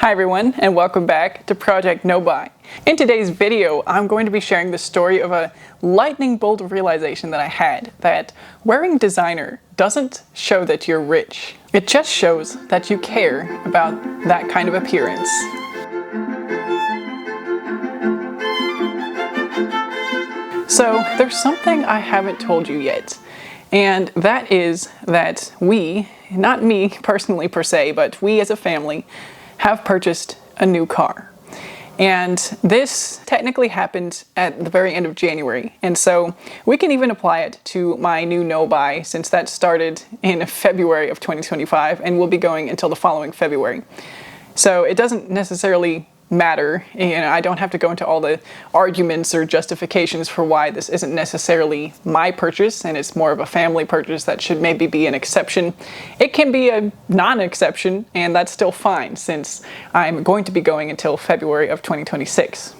Hi everyone, and welcome back to Project No Buy. In today's video, I'm going to be sharing the story of a lightning bolt of realization that I had, that wearing designer doesn't show that you're rich. It just shows that you care about that kind of appearance. So there's something I haven't told you yet, and that is that we, not me personally per se, but we as a family, have purchased a new car. And this technically happened at the very end of January, and so we can even apply it to my new no-buy, since that started in February of 2025 and will be going until the following February. So it doesn't necessarily matter, I don't have to go into all the arguments or justifications for why this isn't necessarily my purchase and it's more of a family purchase that should maybe be an exception. It can be a non-exception, and that's still fine since I'm going to be going until February of 2026.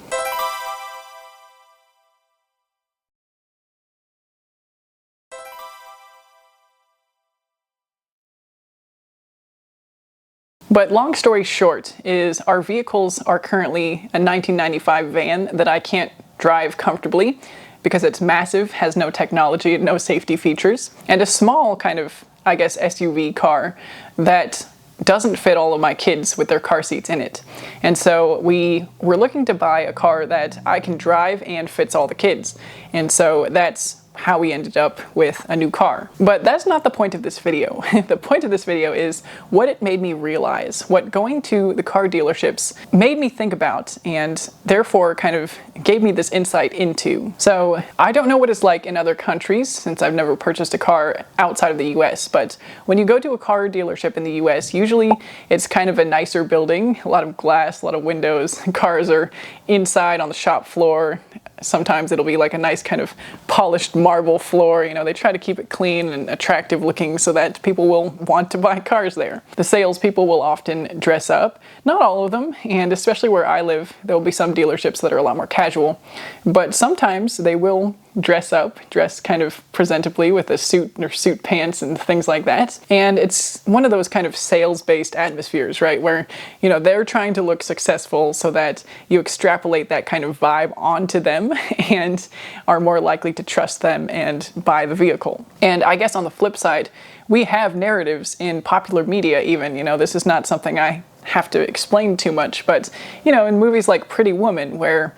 But long story short is our vehicles are currently a 1995 van that I can't drive comfortably because it's massive, has no technology, no safety features, and a small kind of, I guess, SUV car that doesn't fit all of my kids with their car seats in it. And so we were looking to buy a car that I can drive and fits all the kids. And so that's how we ended up with a new car. But that's not the point of this video. The point of this video is what it made me realize, what going to the car dealerships made me think about, and therefore kind of gave me this insight into. So I don't know what it's like in other countries since I've never purchased a car outside of the US, but when you go to a car dealership in the US, usually it's kind of a nicer building, a lot of glass, a lot of windows, cars are inside on the shop floor. Sometimes it'll be like a nice kind of polished marble floor. They try to keep it clean and attractive looking so that people will want to buy cars there. The salespeople will often dress up. Not all of them, and especially where I live, there will be some dealerships that are a lot more casual, but sometimes they will dress up, dress kind of presentably with a suit or suit pants and things like that. And it's one of those kind of sales-based atmospheres, right? Where, they're trying to look successful so that you extrapolate that kind of vibe onto them and are more likely to trust them and buy the vehicle. And I guess on the flip side, we have narratives in popular media even, this is not something I have to explain too much, but, in movies like Pretty Woman, where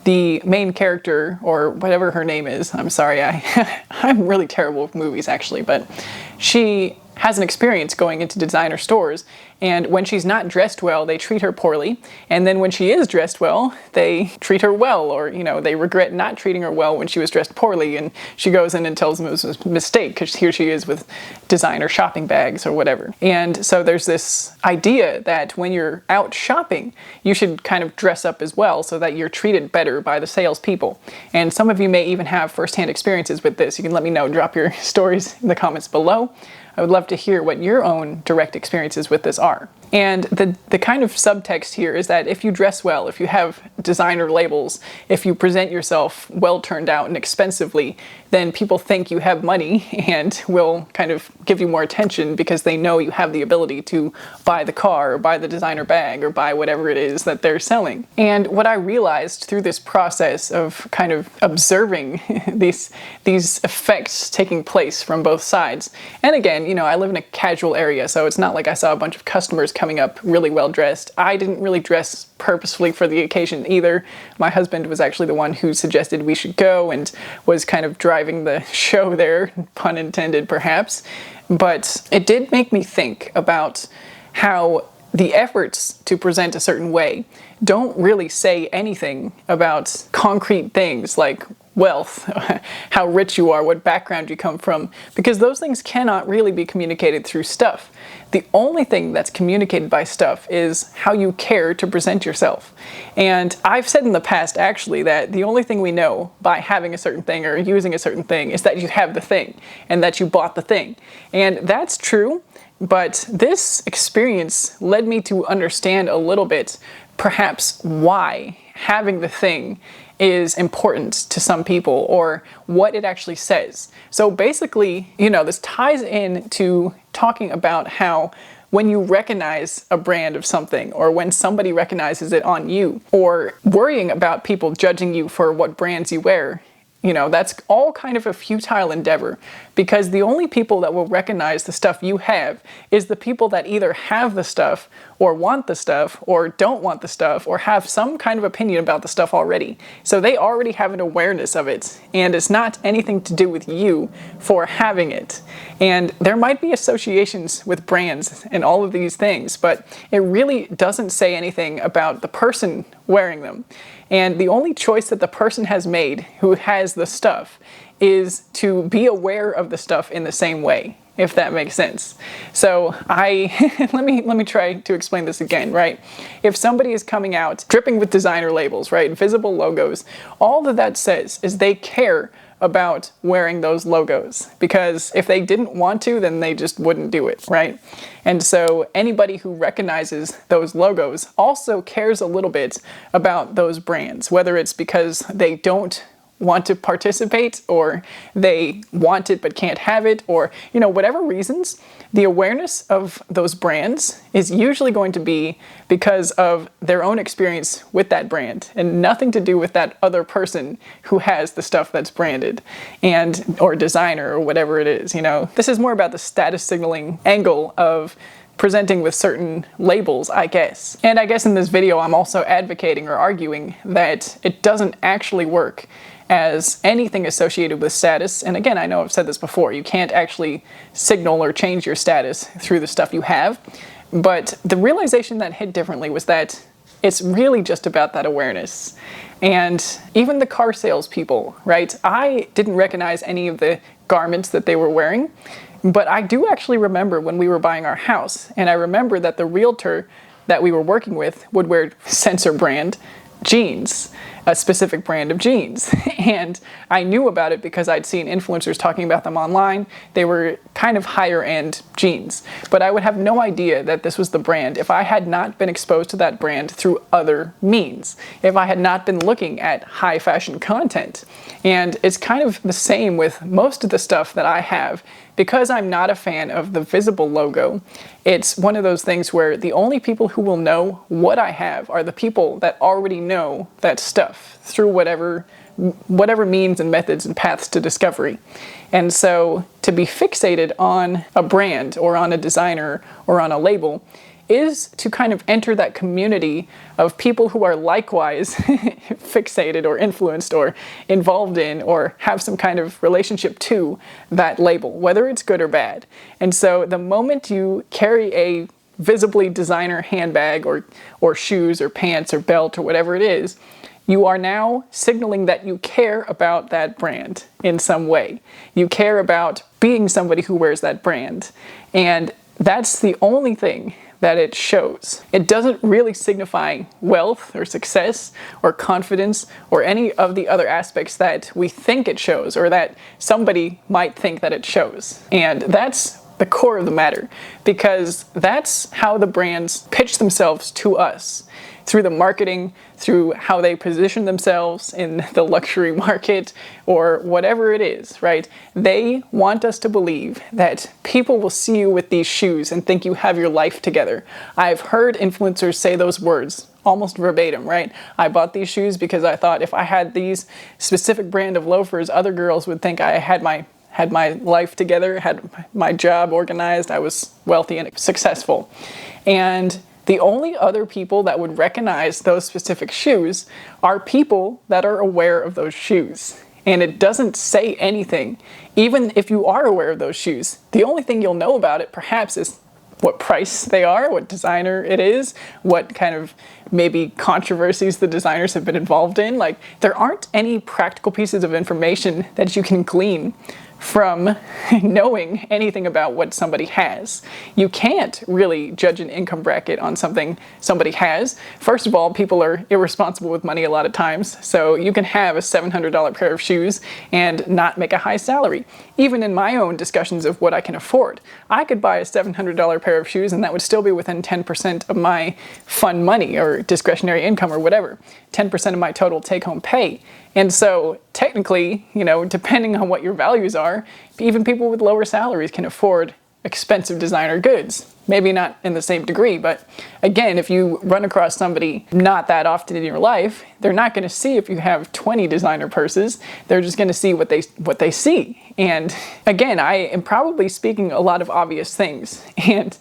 the main character, or whatever her name is, I'm sorry, I'm really terrible with movies actually, but she has an experience going into designer stores, and when she's not dressed well, they treat her poorly, and then when she is dressed well, they treat her well, or they regret not treating her well when she was dressed poorly, and she goes in and tells them it was a mistake because here she is with designer shopping bags or whatever. And so there's this idea that when you're out shopping, you should kind of dress up as well so that you're treated better by the salespeople. And some of you may even have first-hand experiences with this. You can let me know, drop your stories in the comments below. I would love to hear what your own direct experiences with this are. And the kind of subtext here is that if you dress well, if you have designer labels, if you present yourself well turned out and expensively, then people think you have money and will kind of give you more attention because they know you have the ability to buy the car or buy the designer bag or buy whatever it is that they're selling. And what I realized through this process of kind of observing these effects taking place from both sides, and again, I live in a casual area, so it's not like I saw a bunch of customers coming up really well dressed. I didn't really dress purposefully for the occasion either. My husband was actually the one who suggested we should go and was kind of driving the show there, pun intended perhaps. But it did make me think about how the efforts to present a certain way don't really say anything about concrete things like wealth, how rich you are, what background you come from, because those things cannot really be communicated through stuff. The only thing that's communicated by stuff is how you care to present yourself. And I've said in the past actually that the only thing we know by having a certain thing or using a certain thing is that you have the thing and that you bought the thing. And that's true, but this experience led me to understand a little bit perhaps why having the thing is important to some people, or what it actually says. So basically, this ties in to talking about how when you recognize a brand of something, or when somebody recognizes it on you, or worrying about people judging you for what brands you wear, that's all kind of a futile endeavor, because the only people that will recognize the stuff you have is the people that either have the stuff or want the stuff or don't want the stuff or have some kind of opinion about the stuff already. So they already have an awareness of it, and it's not anything to do with you for having it. And there might be associations with brands and all of these things, but it really doesn't say anything about the person wearing them. And the only choice that the person has made who has the stuff is to be aware of the stuff in the same way, if that makes sense. So let me try to explain this again, right? If somebody is coming out dripping with designer labels, right, visible logos, all that says is they care about wearing those logos, because if they didn't want to, then they just wouldn't do it, right? And so anybody who recognizes those logos also cares a little bit about those brands, whether it's because they don't want to participate, or they want it but can't have it, or whatever reasons. The awareness of those brands is usually going to be because of their own experience with that brand, and nothing to do with that other person who has the stuff that's branded or designer or whatever it is. This is more about the status signaling angle of presenting with certain labels, I guess. And I guess in this video I'm also advocating or arguing that it doesn't actually work as anything associated with status. And again, I know I've said this before, you can't actually signal or change your status through the stuff you have. But the realization that hit differently was that it's really just about that awareness. And even the car salespeople, right? I didn't recognize any of the garments that they were wearing, but I do actually remember when we were buying our house, and I remember that the realtor that we were working with would wear Sensor brand jeans, a specific brand of jeans. And I knew about it because I'd seen influencers talking about them online. They were kind of higher end jeans, but I would have no idea that this was the brand if I had not been exposed to that brand through other means, if I had not been looking at high fashion content. And it's kind of the same with most of the stuff that I have. Because I'm not a fan of the visible logo, it's one of those things where the only people who will know what I have are the people that already know that stuff through whatever means and methods and paths to discovery. And so to be fixated on a brand or on a designer or on a label is to kind of enter that community of people who are likewise fixated or influenced or involved in or have some kind of relationship to that label, whether it's good or bad. And so the moment you carry a visibly designer handbag or shoes or pants or belt or whatever it is, you are now signaling that you care about that brand in some way. You care about being somebody who wears that brand. And that's the only thing that it shows. It doesn't really signify wealth or success or confidence or any of the other aspects that we think it shows or that somebody might think that it shows. And that's the core of the matter, because that's how the brands pitch themselves to us. Through the marketing, through how they position themselves in the luxury market or whatever it is, right? They want us to believe that people will see you with these shoes and think you have your life together. I've heard influencers say those words almost verbatim, right? I bought these shoes because I thought if I had these specific brand of loafers, other girls would think I had my life together, had my job organized, I was wealthy and successful. And the only other people that would recognize those specific shoes are people that are aware of those shoes. And it doesn't say anything, even if you are aware of those shoes. The only thing you'll know about it perhaps is what price they are, what designer it is, what kind of maybe controversies the designers have been involved in. Like, there aren't any practical pieces of information that you can glean from knowing anything about what somebody has. You can't really judge an income bracket on something somebody has. First of all, people are irresponsible with money a lot of times, so you can have a $700 pair of shoes and not make a high salary. Even in my own discussions of what I can afford, I could buy a $700 pair of shoes and that would still be within 10% of my fun money or discretionary income or whatever, 10% of my total take-home pay. And so technically, depending on what your values are, even people with lower salaries can afford expensive designer goods. Maybe not in the same degree, but again, if you run across somebody not that often in your life, they're not going to see if you have 20 designer purses. They're just going to see what they see. And again, I am probably speaking a lot of obvious things. And,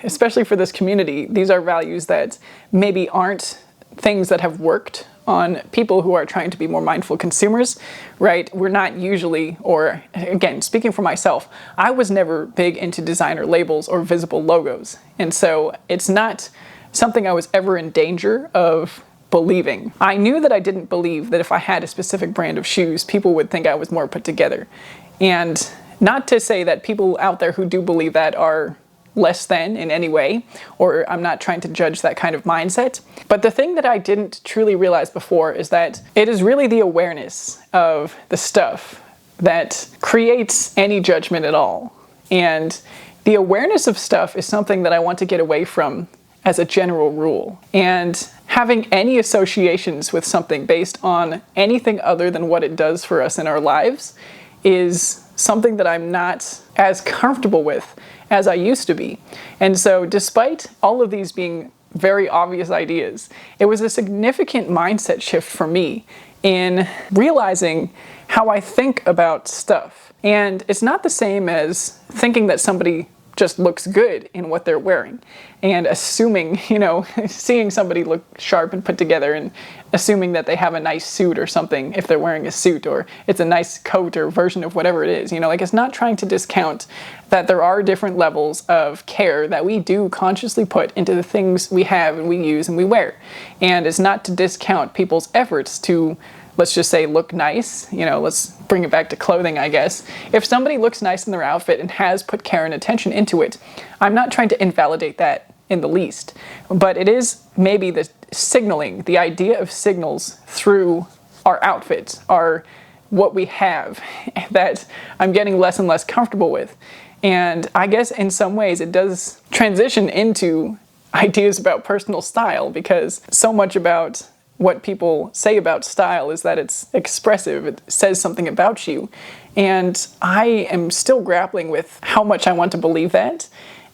especially for this community, these are values that maybe aren't things that have worked on people who are trying to be more mindful consumers, right? We're not usually, or again, speaking for myself, I was never big into designer labels or visible logos. And so it's not something I was ever in danger of believing. I knew that I didn't believe that if I had a specific brand of shoes, people would think I was more put together. And not to say that people out there who do believe that are less than in any way, or I'm not trying to judge that kind of mindset. But the thing that I didn't truly realize before is that it is really the awareness of the stuff that creates any judgment at all. And the awareness of stuff is something that I want to get away from as a general rule. And having any associations with something based on anything other than what it does for us in our lives is something that I'm not as comfortable with as I used to be. And so despite all of these being very obvious ideas, it was a significant mindset shift for me in realizing how I think about stuff. And it's not the same as thinking that somebody just looks good in what they're wearing and assuming, seeing somebody look sharp and put together and assuming that they have a nice suit or something if they're wearing a suit, or it's a nice coat or version of whatever it is. It's not trying to discount that there are different levels of care that we do consciously put into the things we have and we use and we wear. And it's not to discount people's efforts to, let's just say, look nice. Let's bring it back to clothing, I guess. If somebody looks nice in their outfit and has put care and attention into it, I'm not trying to invalidate that in the least. But it is maybe the signaling, the idea of signals through our outfits, are what we have, that I'm getting less and less comfortable with. And I guess in some ways it does transition into ideas about personal style, because so much about what people say about style is that it's expressive, it says something about you. And I am still grappling with how much I want to believe that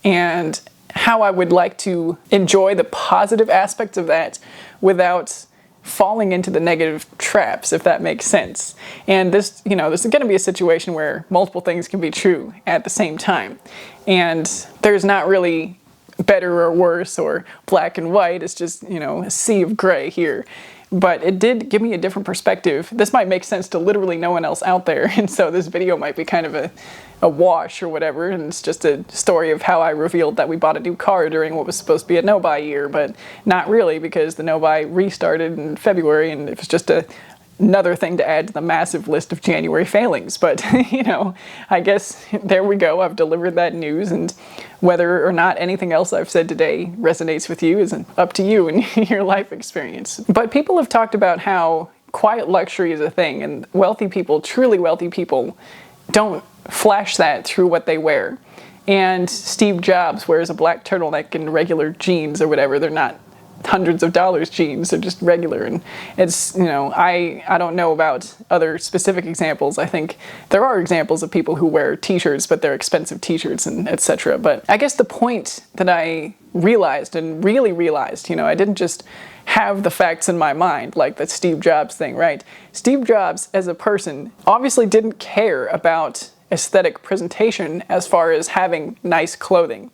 and how I would like to enjoy the positive aspects of that without falling into the negative traps, if that makes sense. And this is going to be a situation where multiple things can be true at the same time. And there's not really better or worse or black and white. It's just, a sea of gray here. But it did give me a different perspective. This might make sense to literally no one else out there. And so this video might be kind of a wash or whatever. And it's just a story of how I revealed that we bought a new car during what was supposed to be a no-buy year, but not really, because the no-buy restarted in February and it was just another thing to add to the massive list of January failings. But, I guess there we go. I've delivered that news, and whether or not anything else I've said today resonates with you is up to you and your life experience. But people have talked about how quiet luxury is a thing, and wealthy people, truly wealthy people, don't flash that through what they wear. And Steve Jobs wears a black turtleneck and regular jeans or whatever. They're not hundreds of dollars jeans, they're just regular. And it's, I don't know about other specific examples. I think there are examples of people who wear t-shirts, but they're expensive t-shirts and etc. But I guess the point that I realized, and really realized, I didn't just have the facts in my mind, like the Steve Jobs thing, right? Steve Jobs as a person obviously didn't care about aesthetic presentation as far as having nice clothing.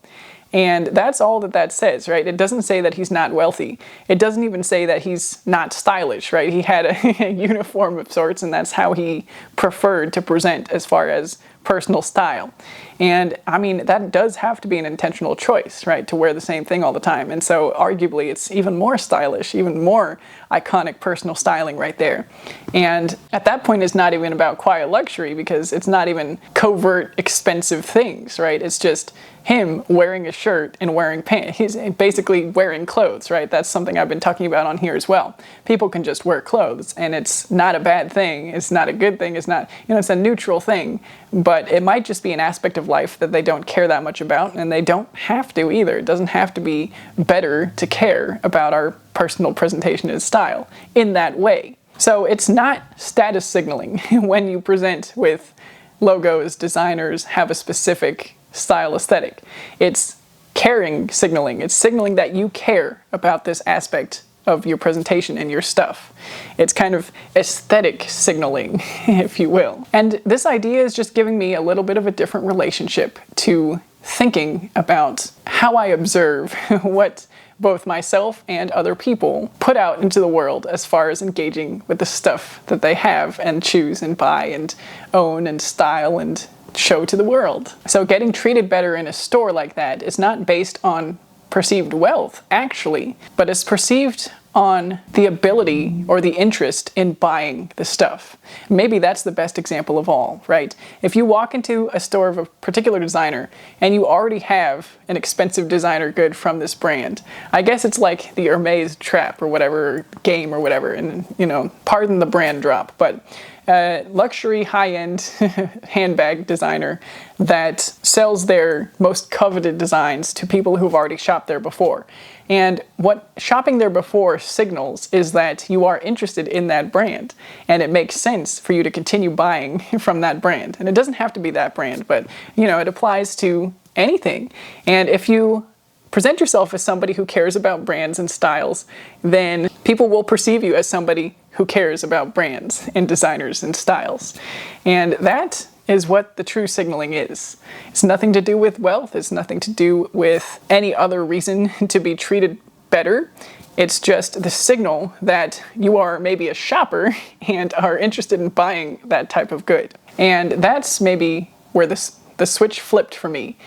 And that's all that says, right? It doesn't say that he's not wealthy. It doesn't even say that he's not stylish, right? He had a uniform of sorts, and that's how he preferred to present as far as personal style. And that does have to be an intentional choice, right? To wear the same thing all the time. And so arguably it's even more stylish, even more iconic personal styling right there. And at that point it's not even about quiet luxury, because it's not even covert expensive things, right? It's just him wearing a shirt and wearing pants. He's basically wearing clothes, right? That's something I've been talking about on here as well. People can just wear clothes, and it's not a bad thing. It's not a good thing. It's not, it's a neutral thing, but it might just be an aspect of life that they don't care that much about, and they don't have to either. It doesn't have to be better to care about our personal presentation and style in that way. So it's not status signaling when you present with logos, designers have a specific style aesthetic. It's caring signaling. It's signaling that you care about this aspect of your presentation and your stuff. It's kind of aesthetic signaling, if you will. And this idea is just giving me a little bit of a different relationship to thinking about how I observe what both myself and other people put out into the world as far as engaging with the stuff that they have and choose and buy and own and style and show to the world. So getting treated better in a store like that is not based on perceived wealth, actually, but it's perceived on the ability or the interest in buying the stuff. Maybe that's the best example of all, right? If you walk into a store of a particular designer and you already have an expensive designer good from this brand, I guess it's like the Hermes trap or whatever, game or whatever, and pardon the brand drop, but luxury high-end handbag designer that sells their most coveted designs to people who've already shopped there before. And what shopping there before signals is that you are interested in that brand, and it makes sense for you to continue buying from that brand. And it doesn't have to be that brand, but it applies to anything. And if you present yourself as somebody who cares about brands and styles, then people will perceive you as somebody who cares about brands and designers and styles. And that is what the true signaling is. It's nothing to do with wealth. It's nothing to do with any other reason to be treated better. It's just the signal that you are maybe a shopper and are interested in buying that type of good. And that's maybe where the switch flipped for me.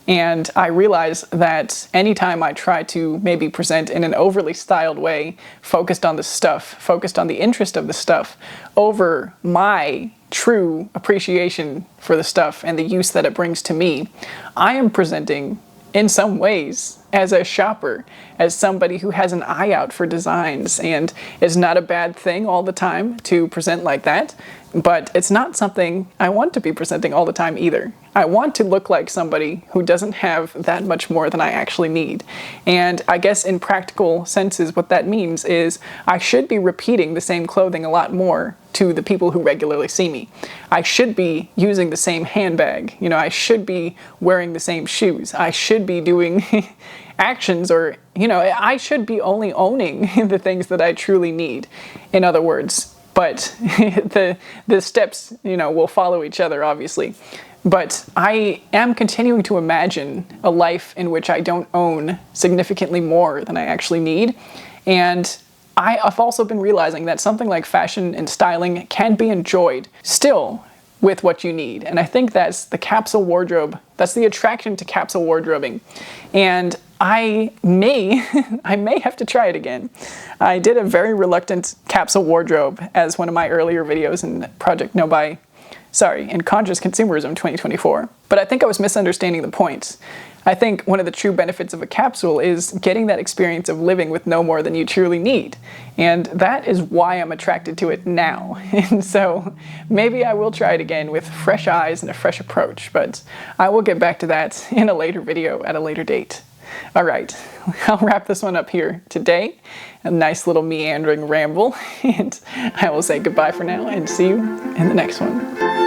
And I realize that anytime I try to maybe present in an overly styled way, focused on the stuff, focused on the interest of the stuff, over my true appreciation for the stuff and the use that it brings to me, I am presenting in some ways as a shopper, as somebody who has an eye out for designs, and it's not a bad thing all the time to present like that, but it's not something I want to be presenting all the time either. I want to look like somebody who doesn't have that much more than I actually need. And I guess in practical senses what that means is I should be repeating the same clothing a lot more to the people who regularly see me. I should be using the same handbag. I should be wearing the same shoes. I should be doing actions, or I should be only owning the things that I truly need, in other words. But the steps will follow each other, obviously. But I am continuing to imagine a life in which I don't own significantly more than I actually need. And I've also been realizing that something like fashion and styling can be enjoyed still with what you need. And I think that's the capsule wardrobe. That's the attraction to capsule wardrobing. And I may have to try it again. I did a very reluctant capsule wardrobe as one of my earlier videos in in Conscious Consumerism 2024. But I think I was misunderstanding the point. I think one of the true benefits of a capsule is getting that experience of living with no more than you truly need. And that is why I'm attracted to it now. And so maybe I will try it again with fresh eyes and a fresh approach, but I will get back to that in a later video at a later date. All right, I'll wrap this one up here today. A nice little meandering ramble, and I will say goodbye for now and see you in the next one.